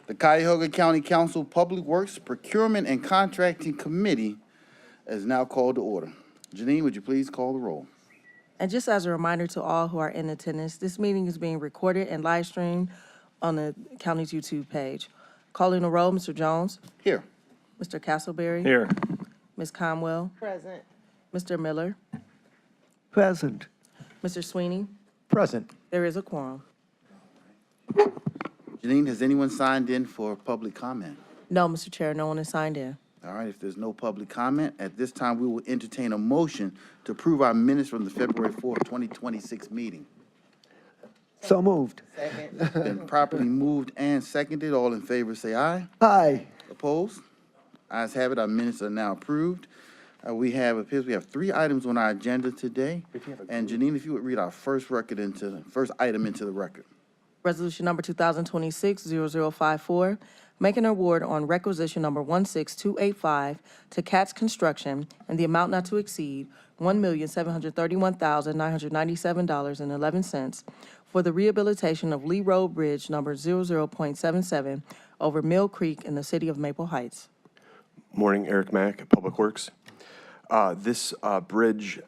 The Cuyahoga County Council Public Works Procurement and Contracting Committee is now called to order. Janine, would you please call the roll? And just as a reminder to all who are in attendance, this meeting is being recorded and live streamed on the county's YouTube page. Calling the roll, Mr. Jones, Here. Mr. Castleberry. Here. Ms. Conwell, Present. Mr. Miller, Present. Mr. Sweeney. Present. There is a quorum. Janine, has anyone signed in for public comment? No, Mr. Chair, no one has signed in. All right, if there's no public comment, at this time, we will entertain a motion to approve our minutes from the February 4th, 2026 meeting. So moved. Second. Been properly moved and seconded. All in favor, say aye. Aye. Opposed? Ayes have it. Our minutes are now approved. We have 3 items on our agenda today. And Janine, if you would read our first item into the record. Resolution number 2026-0054, making an award on requisition number 16285 to Katz Construction in the amount not to exceed $1,731,997.11 for the rehabilitation of Lee Road Bridge number 00.77 over Mill Creek in the city of Maple Heights. Morning, Eric Mack, Public Works. This bridge,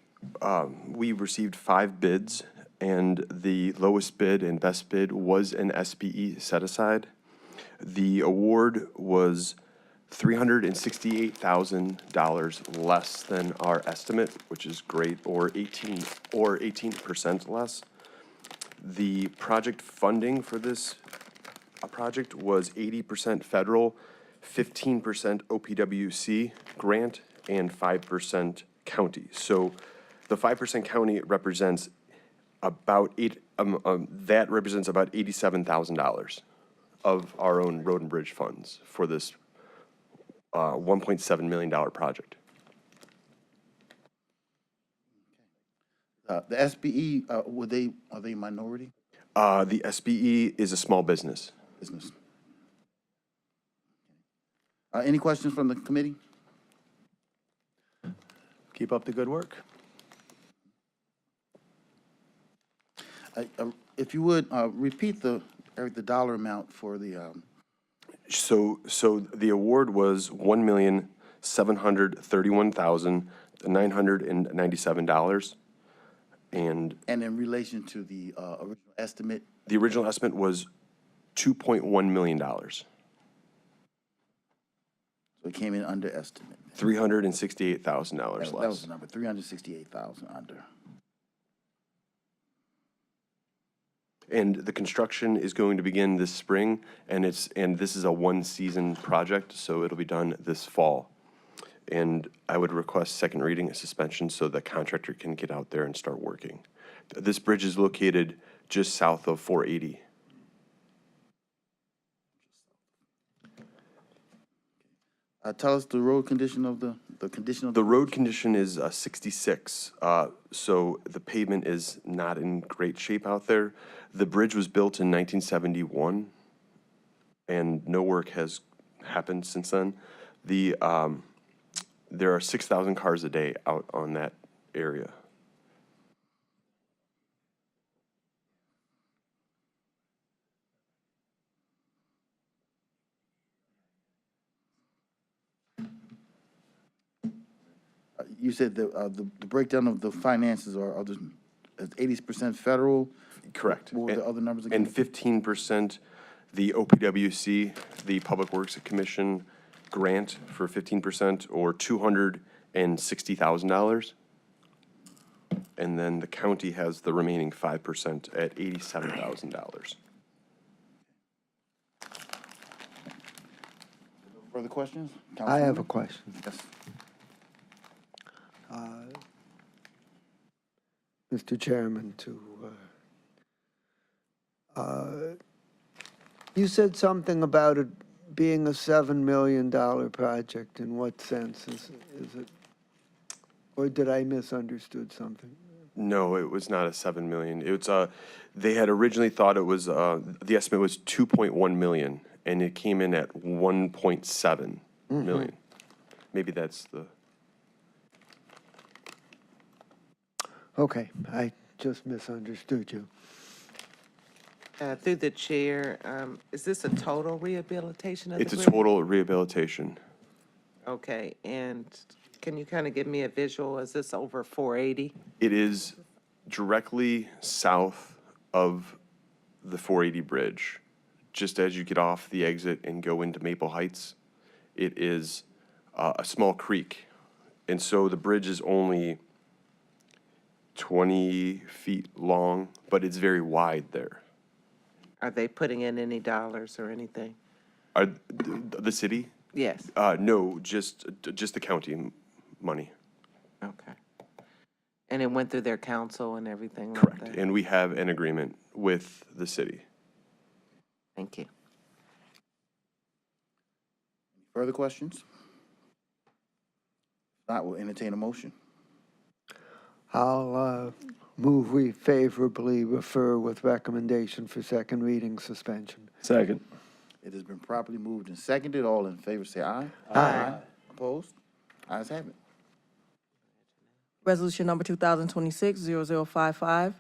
we received 5 bids, and the lowest bid and best bid was an SPE set aside. The award was $368,000 less than our estimate, which is great, or 18% less. The project funding for this project was 80% federal, 15% OPWC grant, and 5% county. So the 5% county represents about $87,000 of our own road and bridge funds for this $1.7 million project. The SBE, are they minority The SBE is a small business. business? Any questions from the committee? Keep up the good work. If you would, repeat the dollar amount for the, So the award was $1,731,997, and in relation to the original estimate, the original estimate was $2.1 million, so it came in under estimate. $368,000 That was less. the number, 368,000 under. And the construction is going to begin this spring, and this is a 1-season project, so it'll be done this fall. And I would request second reading and suspension so the contractor can get out there and start working. This bridge is located just south of 480. Tell us the road condition of the condition of The road condition is 66, so the pavement is not in great shape out there. The bridge was built in 1971, and no work has happened since then. There are 6,000 cars a day out on that area. You said the breakdown of the finances are 80% federal? Correct. What were the other numbers again? And 15% the OPWC, the Public Works Commission grant for 15%, or $260,000. And then the county has the remaining 5% at $87,000. Further questions? I have a Councilmember? question. Yes. Mr. Chairman, you said something about it being a $7 million project. In what sense is it? Or did I misunderstood something? No, it was not a 7 million. It's they had originally thought it was the estimate was 2.1 million, and it came in at 1.7 million. Maybe that's the. Okay, I just misunderstood you. Through the chair, is this a total rehabilitation of the It's a bridge? total rehabilitation. Okay, and can you kind of give me a visual? Is this over 480? It is directly south of the 480 bridge. Just as you get off the exit and go into Maple Heights, it is a small creek. And so the bridge is only 20 feet long, but it's very wide there. Are they putting in any dollars or anything? Are the city? Yes, No, just the county money. okay. And it went through their council and everything like Correct. that? And we have an agreement with the city. Thank you. Further questions? If not, we'll entertain a motion. I'll move we favorably refer with recommendation for second reading suspension. Second. It has been properly moved and seconded. All in favor say aye. Aye. Opposed? Ayes have it. Resolution number 2026-0055,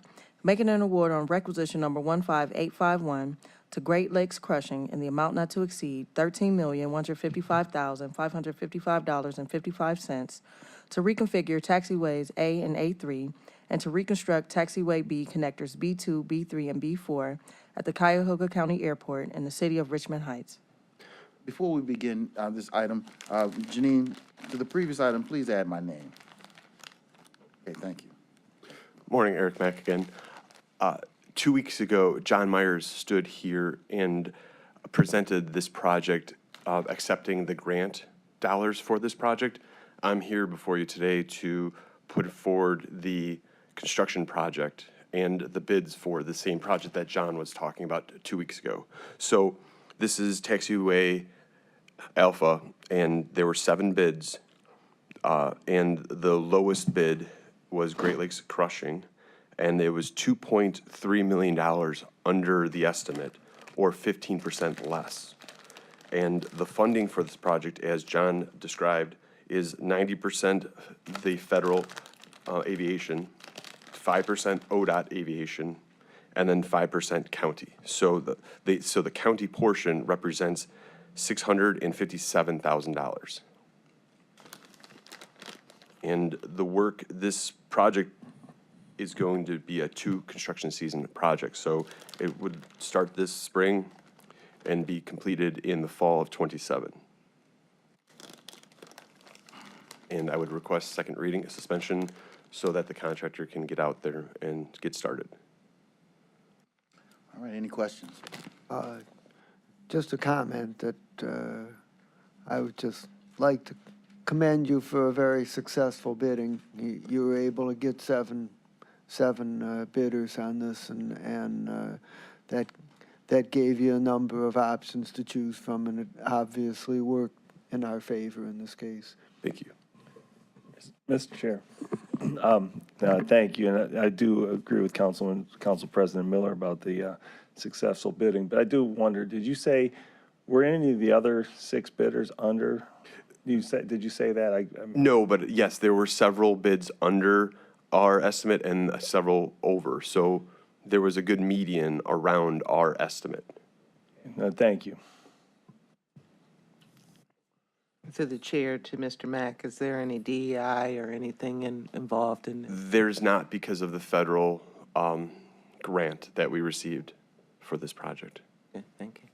making an award on requisition number 15851 to Great Lakes Crushing in the amount not to exceed $13,155,555.55 to reconfigure taxiways A and A3 and to reconstruct taxiway B connectors B2, B3, and B4 at the Cuyahoga County Airport in the city of Richmond Heights. Before we begin this item, Janine, to the previous item, please add my name. Okay, thank you. Morning, Eric Mack again. 2 weeks ago, John Myers stood here and presented this project, accepting the grant dollars for this project. I'm here before you today to put forward the construction project and the bids for the same project that John was talking about 2 weeks ago. So this is Taxiway Alpha, and there were 7 bids, and the lowest bid was Great Lakes Crushing, and it was $2.3 million under the estimate, or 15% less. And the funding for this project, as John described, is 90% the federal aviation, 5% ODOT aviation, and then 5% county. So the county portion represents $657,000. And the work, this project is going to be a 2 construction season project. So it would start this spring and be completed in the fall of '27. And I would request second reading, a suspension, so that the contractor can get out there and get started. All right, any questions? Just a comment that I would just like to commend you for a very successful bidding. You were able to get seven bidders on this, and that gave you a number of options to choose from, and it obviously worked in our favor in this case. Thank you. Mr. Chair, thank you, and I do agree with Council President Miller about the successful bidding, but I do wonder, did you say, were any of the other 6 bidders under? Did you say that? No, but yes, there were several bids under our estimate and several over. So there was a good median around our estimate. Thank you. To the chair, to Mr. Mack, is there any DEI or anything involved in this? There's not, because of the federal grant that we received for this project. Okay, thank you.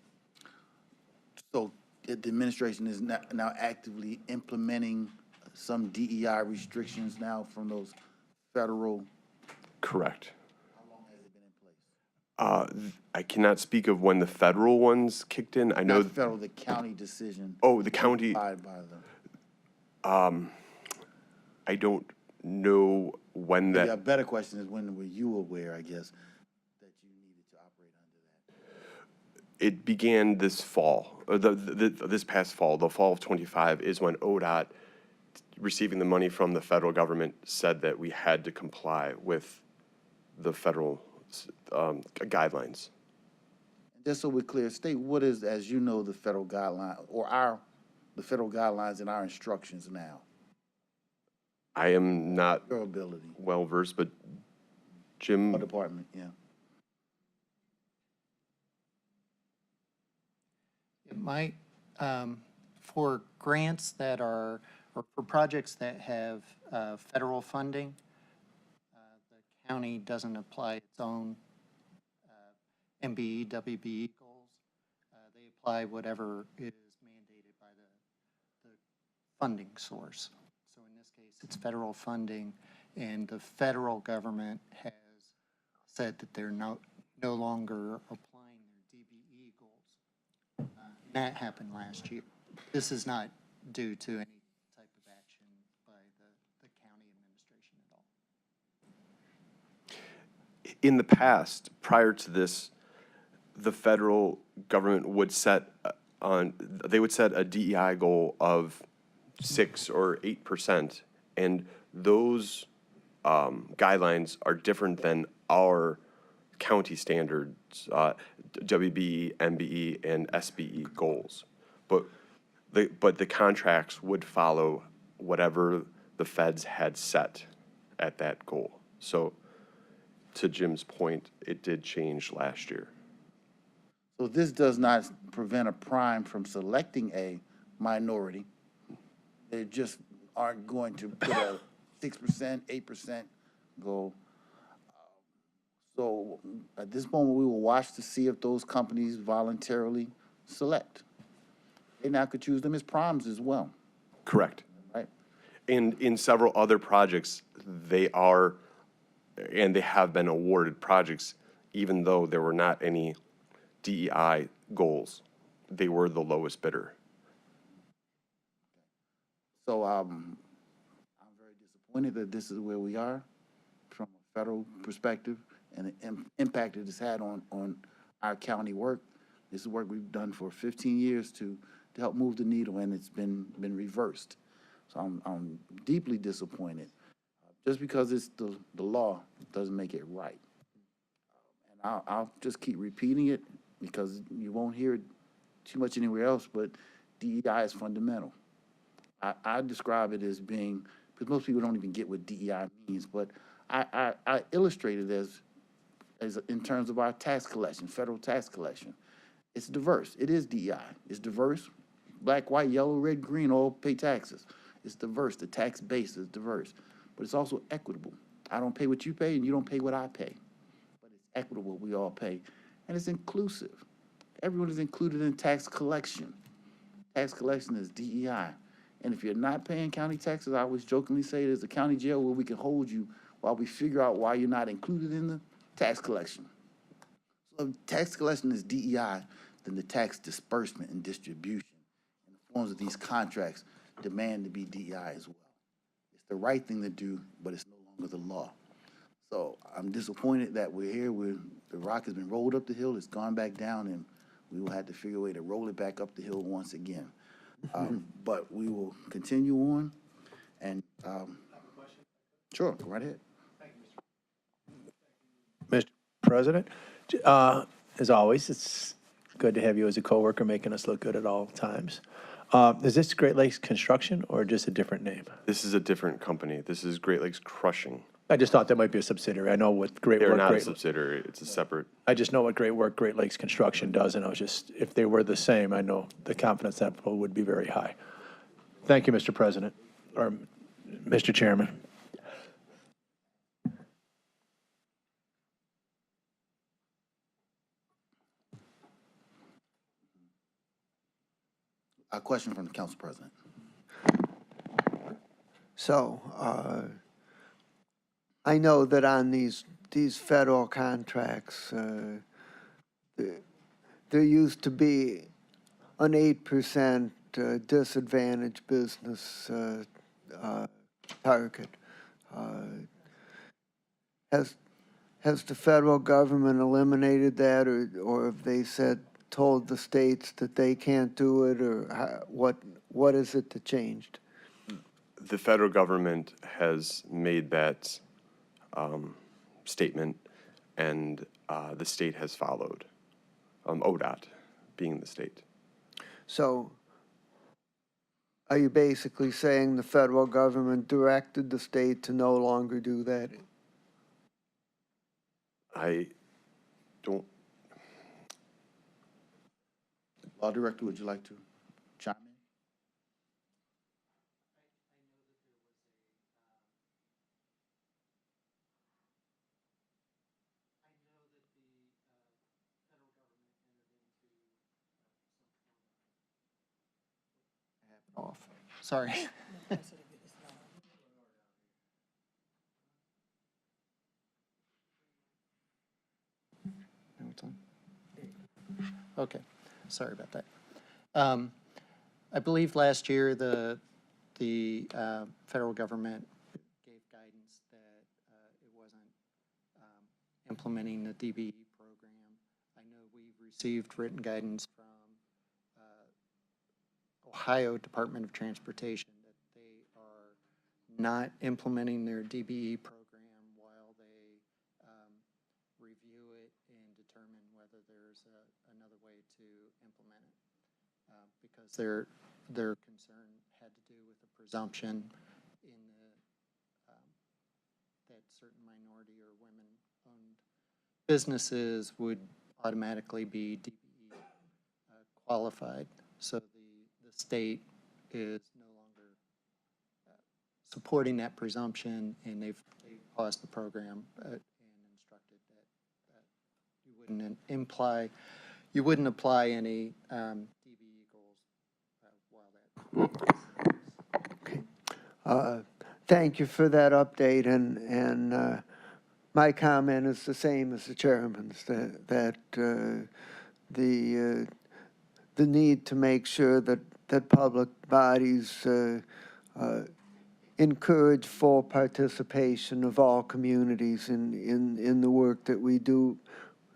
So the administration is now actively implementing some DEI restrictions now from those federal. Correct. How long has it been in place? I cannot speak of when the federal ones kicked in. I know. Not the federal, the county decision. Oh, the county. Applied by them. I don't know when Maybe that. a better question is, when were you aware, I guess, that you needed to operate under that? It began this fall, or this past fall, the fall of '25 is when ODOT, receiving the money from the federal government, said that we had to comply with the federal guidelines. Just so we're clear, state what is, as you know, the federal guideline, or the federal guidelines and our instructions now, I am not your ability, well versed, but Jim, our department, yeah. My, for grants that are, or for projects that have federal funding, the county doesn't apply its own MBE, WBE goals. They apply whatever is mandated by the funding source. So in this case, it's federal funding, and the federal government has said that they're no longer applying their DBE goals. That happened last year. This is not due to any type of action by the county administration at all. In the past, prior to this, the federal government would set they would set a DEI goal of 6 or 8%, and those guidelines are different than our county standards, WBE, MBE, and SBE goals. But the contracts would follow whatever the feds had set at that goal. So to Jim's point, it did change last year. So this does not prevent a prime from selecting a minority. They just aren't going to put a 6%, 8% goal. So at this moment, we will watch to see if those companies voluntarily select. They now could choose them as primes as well, Correct. right? And in several other projects, they are, and they have been awarded projects, even though there were not any DEI goals. They were the lowest bidder. So I'm very disappointed that this is where we are from a federal perspective and the impact it has had on our county work. This is work we've done for 15 years to help move the needle, and it's been reversed. So I'm deeply disappointed. Just because it's the law doesn't make it right. And I'll just keep repeating it because you won't hear it too much anywhere else, but DEI is fundamental. I describe it as being, because most people don't even get what DEI means, but I illustrate it as in terms of our tax collection, federal tax collection. It's diverse. It is DEI. It's diverse. Black, white, yellow, red, green, all pay taxes. It's diverse. The tax base is diverse, but it's also equitable. I don't pay what you pay, and you don't pay what I pay, but it's equitable. We all pay, and it's inclusive. Everyone is included in tax collection. Tax collection is DEI. And if you're not paying county taxes, I always jokingly say there's a county jail where we can hold you while we figure out why you're not included in the tax collection. So if tax collection is DEI, then the tax disbursement and distribution in the forms of these contracts demand to be DEI as well. It's the right thing to do, but it's no longer the law. So I'm disappointed that we're here. The rock has been rolled up the hill, it's gone back down, and we will have to figure a way to roll it back up the hill once again. But we will continue on, and sure, go right ahead. Mr. President, as always, it's good to have you as a coworker making us look good at all times. Is this Great Lakes Construction or just a different name? This is a different company. This is Great Lakes Crushing. I just thought that might be a subsidiary. I know what great They're work, not a great, subsidiary. It's a separate. I just know what great work Great Lakes Construction does, and I was just, if they were the same, I know the confidence level would be very high. Thank you, Mr. President, or Mr. Chairman. A question from the council president. So, I know that on these federal contracts, there used to be an 8% disadvantaged business target. Has the federal government eliminated that, or have they told the states that they can't do it, or what is it that changed? The federal government has made that statement, and the state has followed, ODOT being the state. So are you basically saying the federal government directed the state to no longer do that? I don't, Law Director, would you like to chime in? Off. Sorry. No, it's on. Okay, sorry about that. I believe last year the federal government gave guidance that it wasn't implementing the DBE program. I know we've received written guidance from Ohio Department of Transportation that they are not implementing their DBE program while they review it and determine whether there's another way to implement it. Because their concern had to do with the presumption in the that certain minority or women-owned businesses would automatically be DBE qualified. So the state is no longer supporting that presumption, and they've paused the program and instructed that you wouldn't apply any DBE goals while that. Thank you for that update, and my comment is the same as the chairman's, that the need to make sure that public bodies encourage full participation of all communities in the work that we do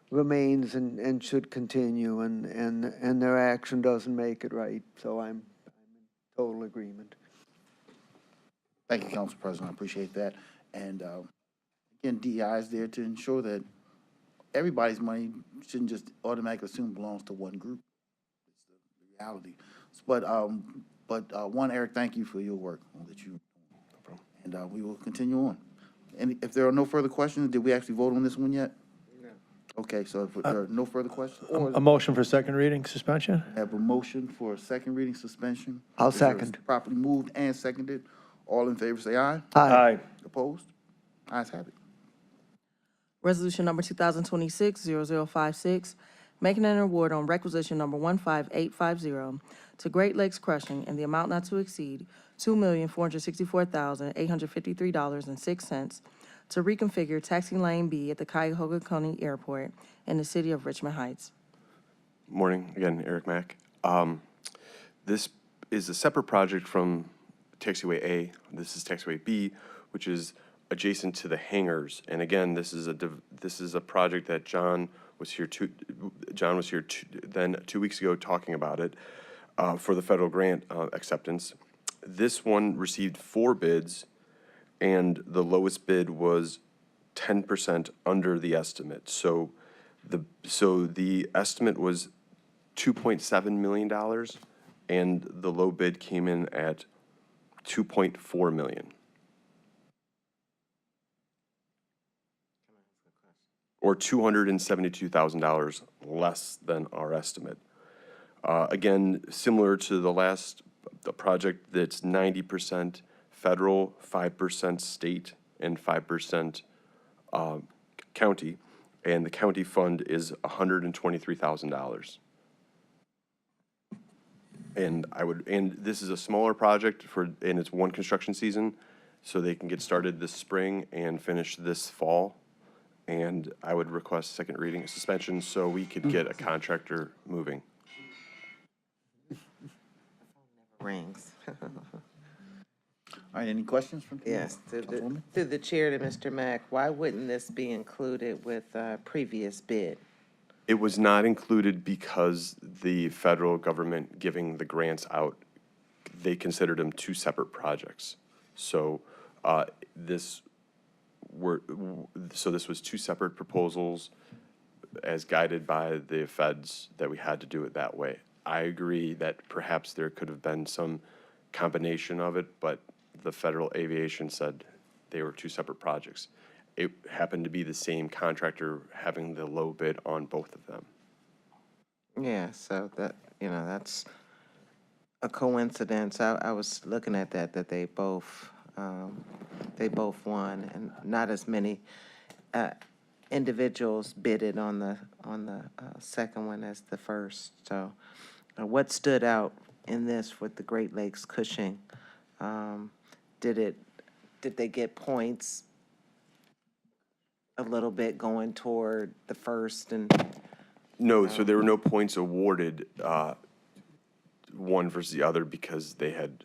remains and should continue, and their action doesn't make it right. So I'm in total agreement. Thank you, Council President. I appreciate that. And again, DEI is there to ensure that everybody's money shouldn't just automatically assume belongs to one group. It's the reality. But one, Eric, thank you for your work that you. And we will continue on. And if there are no further questions, did we actually vote on this one yet? No. Okay, so if there are no further questions, A motion for second reading suspension? I have a motion for a second reading suspension. I'll Is there second. Properly moved and seconded. All in favor, say aye. Aye. Opposed? Ayes have it. Resolution number 2026-0056, making an award on requisition number 15850 to Great Lakes Crushing in the amount not to exceed $2,464,853.06 to reconfigure Taxi Lane B at the Cuyahoga County Airport in the city of Richmond Heights. Morning, again, Eric Mack. This is a separate project from Taxiway A. This is Taxiway B, which is adjacent to the hangars. And again, this is a project that John was here 2 weeks ago talking about it for the federal grant acceptance. This one received 4 bids, and the lowest bid was 10% under the estimate. So the estimate was $2.7 million, and the low bid came in at $2.4 million. Or $272,000 less than our estimate. Again, similar to the project that's 90% federal, 5% state, and 5% county, and the county fund is $123,000. And this is a smaller project and it's one construction season, so they can get started this spring and finish this fall. And I would request second reading suspension so we could get a contractor moving. Rings. All right, any questions from? Yes, Councilwoman? through the chair to Mr. Mack, why wouldn't this be included with previous bid? It was not included because the federal government giving the grants out, they considered them 2 separate projects. So this was 2 separate proposals as guided by the feds that we had to do it that way. I agree that perhaps there could have been some combination of it, but the Federal Aviation said they were 2 separate projects. It happened to be the same contractor having the low bid on both of them. Yeah, so that's a coincidence. I was looking at that they both won, and not as many individuals bidded on the second one as the first. So, what stood out in this with the Great Lakes Cushing? Did they get points a little bit going toward the first and? No, so there were no points awarded, one versus the other because they had,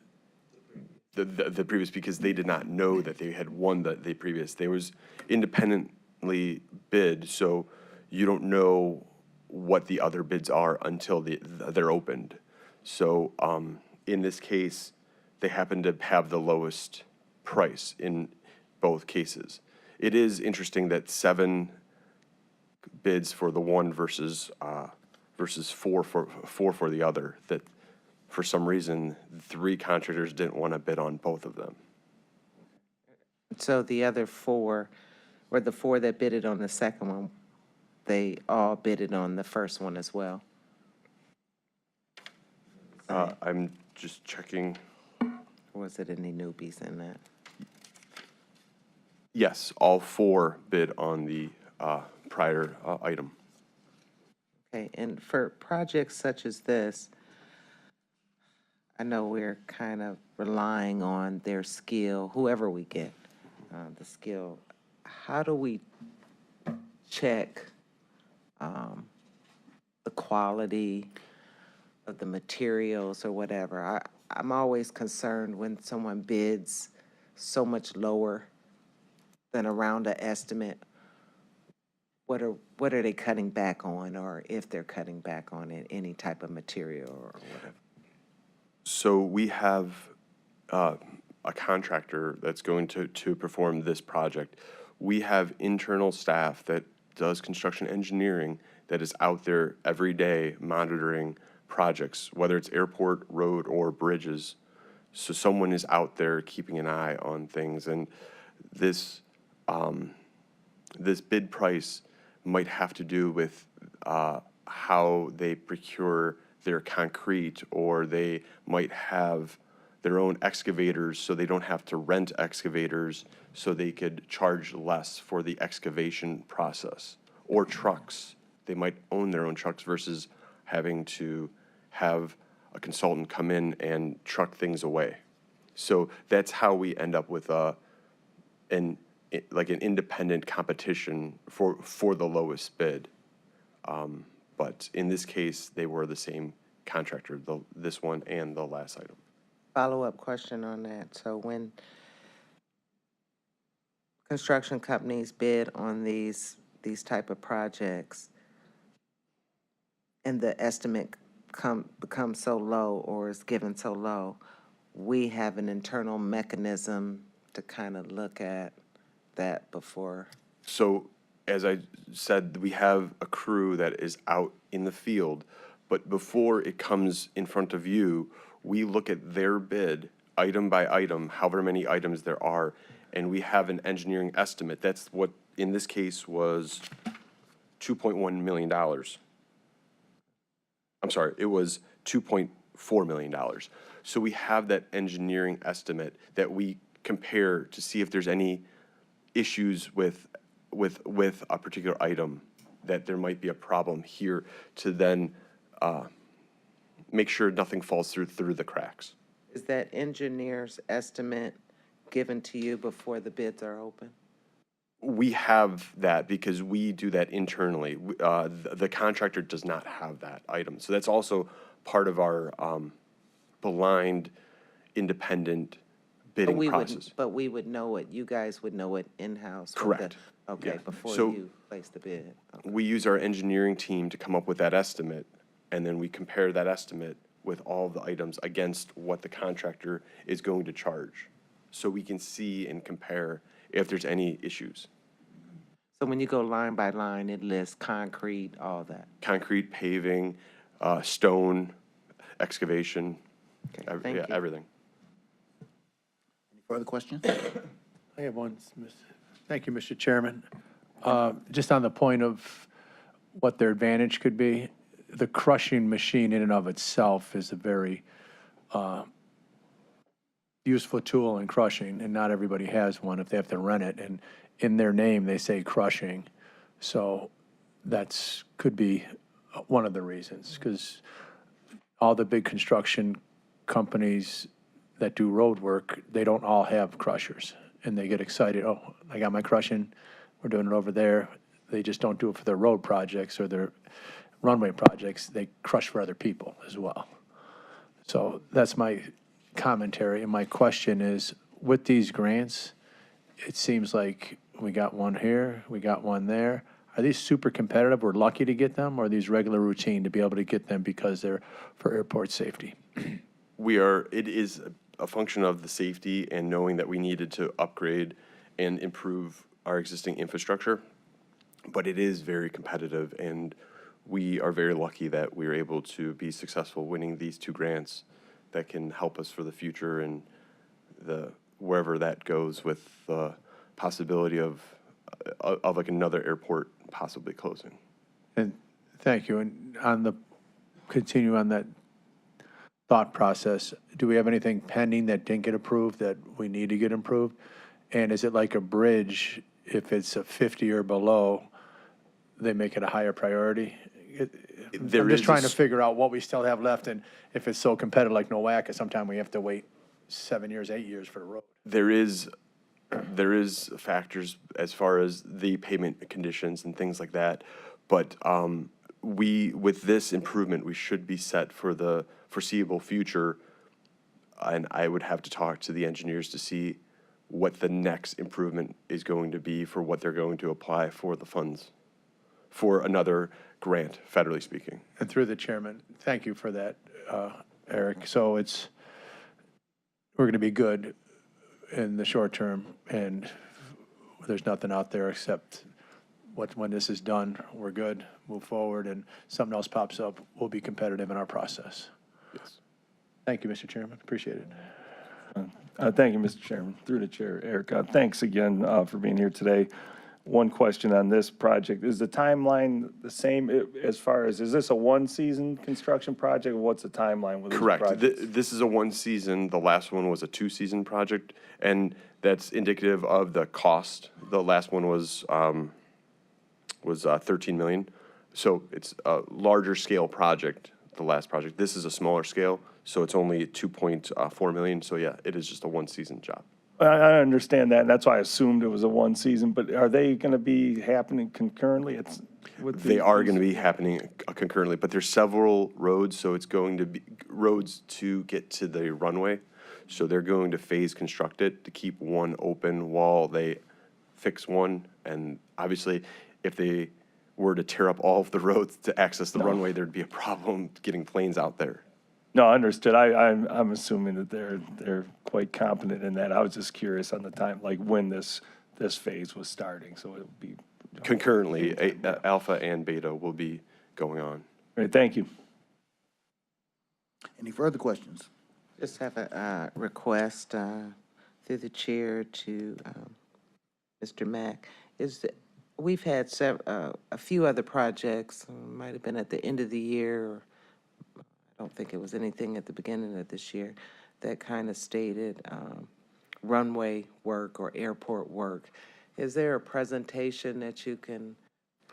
the previous, because they did not know that they had won the previous. They was independently bid, so you don't know what the other bids are until they're opened. So, in this case, they happen to have the lowest price in both cases. It is interesting that 7 bids for the one versus 4 for the other, that for some reason, 3 contractors didn't want to bid on both of them. So the other 4, or the 4 that bidded on the second one, they all bidded on the first one as well? I'm just checking. Or was it any newbies in that? Yes, all 4 bid on the prior item. Okay, and for projects such as this, I know we're kind of relying on their skill, whoever we get, the skill. How do we check the quality of the materials or whatever? I'm always concerned when someone bids so much lower than around an estimate. What are they cutting back on, or if they're cutting back on it, any type of material or whatever? So we have a contractor that's going to perform this project. We have internal staff that does construction engineering that is out there every day monitoring projects, whether it's airport, road, or bridges. So someone is out there keeping an eye on things. And this bid price might have to do with how they procure their concrete, or they might have their own excavators, so they don't have to rent excavators, so they could charge less for the excavation process. Or trucks, they might own their own trucks versus having to have a consultant come in and truck things away. So that's how we end up with an independent competition for the lowest bid. But in this case, they were the same contractor, this one and the last item. Follow-up question on that. So when construction companies bid on these type of projects and the estimate becomes so low or is given so low, we have an internal mechanism to kind of look at that before. So, as I said, we have a crew that is out in the field, but before it comes in front of you, we look at their bid, item by item, however many items there are, and we have an engineering estimate. That's what, in this case, was $2.1 million. I'm sorry, it was $2.4 million. So we have that engineering estimate that we compare to see if there's any issues with a particular item, that there might be a problem here, to then make sure nothing falls through the cracks. Is that engineer's estimate given to you before the bids are open? We have that because we do that internally. The contractor does not have that item. So that's also part of our blind, independent bidding process. But we would know it, you guys would know it in-house? with the- Correct. Okay, Yeah. before So- you place the bid. Okay. We use our engineering team to come up with that estimate, and then we compare that estimate with all the items against what the contractor is going to charge. So we can see and compare if there's any issues. So when you go line by line, it lists concrete, all that? Concrete, paving, stone, excavation, Okay, thank you. everything. Any further questions? I have one. Thank you, Mr. Chairman. Just on the point of what their advantage could be, the crushing machine in and of itself is a very useful tool in crushing, and not everybody has one if they have to rent it. And in their name, they say crushing. So that's, could be one of the reasons, because all the big construction companies that do road work, they don't all have crushers. And they get excited, oh, I got my crushing, we're doing it over there. They just don't do it for their road projects or their runway projects. They crush for other people as well. So that's my commentary. And my question is, with these grants, it seems like we got one here, we got one there. Are these super competitive? We're lucky to get them, or are these regular routine to be able to get them because they're for airport safety? It is a function of the safety and knowing that we needed to upgrade and improve our existing infrastructure. But it is very competitive, and we are very lucky that we were able to be successful winning these 2 grants that can help us for the future and wherever that goes, with the possibility of like another airport possibly closing. And thank you. And continue on that thought process, do we have anything pending that didn't get approved that we need to get improved? And is it like a bridge, if it's a 50 or below, they make it a higher priority? I'm just trying to figure out what we still have left, and if it's so competitive like NOACA, sometime we have to wait 7 years, 8 years for the road. There is factors as far as the payment conditions and things like that, but with this improvement, we should be set for the foreseeable future, and I would have to talk to the engineers to see what the next improvement is going to be for what they're going to apply for the funds for another grant, federally speaking. And through the chairman, thank you for that, Eric. So we're going to be good in the short term, and there's nothing out there except when this is done, we're good, move forward, and something else pops up, we'll be competitive in our process. Yes. Thank you, Mr. Chairman. Appreciate it. Thank you, Mr. Chairman. Through the chair, Eric, thanks again for being here today. One question on this project, is the timeline the same as far as, is this a 1-season construction project, or what's the timeline with this Correct. project? This is a 1-season. The last one was a 2-season project, and that's indicative of the cost. The last one was 13 million. So it's a larger scale project, the last project. This is a smaller scale, so it's only 2.4 million. So yeah, it is just a 1-season job. I understand that, and that's why I assumed it was a 1-season, but are they going to be happening concurrently? They are going to be happening concurrently, but there's several roads, so it's going to be roads to get to the runway. So they're going to phase construct it to keep one open while they fix one. And obviously, if they were to tear up all of the roads to access the runway, there'd be a problem getting planes out there. No, understood. I'm assuming that they're quite competent in that. I was just curious on the time, like when this phase was starting, so it would be. Concurrently, Alpha and Beta will be going on. All right, thank you. Any further questions? Just have a request through the chair to Mr. Mack. We've had a few other projects, might have been at the end of the year, or I don't think it was anything at the beginning of this year, that kind of stated runway work or airport work. Is there a presentation that you can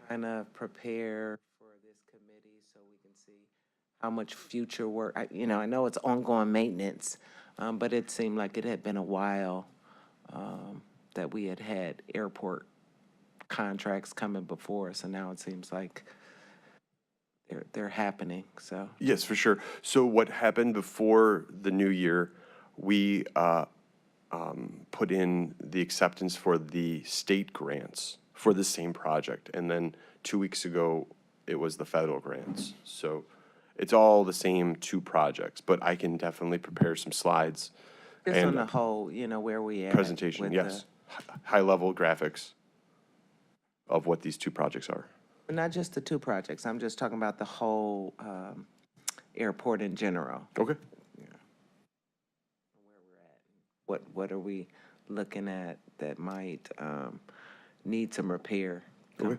kind of prepare for this committee so we can see how much future work? I know it's ongoing maintenance, but it seemed like it had been a while that we had airport contracts coming before us, and now it seems like they're happening, so. Yes, for sure. So what happened before the new year, we put in the acceptance for the state grants for the same project. And then 2 weeks ago, it was the federal grants. So it's all the same 2 projects, but I can definitely prepare some slides. Just and on the whole, where we at. presentation, with yes. High-level graphics of what these 2 projects are. Not just the 2 projects, I'm just talking about the whole airport in general. Okay. What are we looking at that might need some repair? Okay.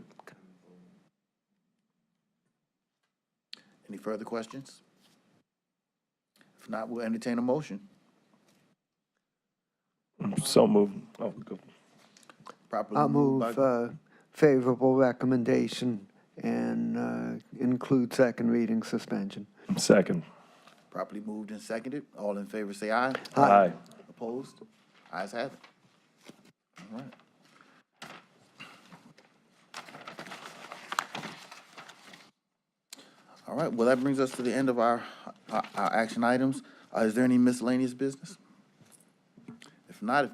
Any further questions? If not, we'll entertain a motion. So moved. Oh, go. Properly I'll moved by, move favorable recommendation and include second reading suspension. Second. properly moved and seconded. All in favor, say aye. Aye. Opposed? Ayes have it. All right. All right, well, that brings us to the end of our action items. Is there any miscellaneous business? If not,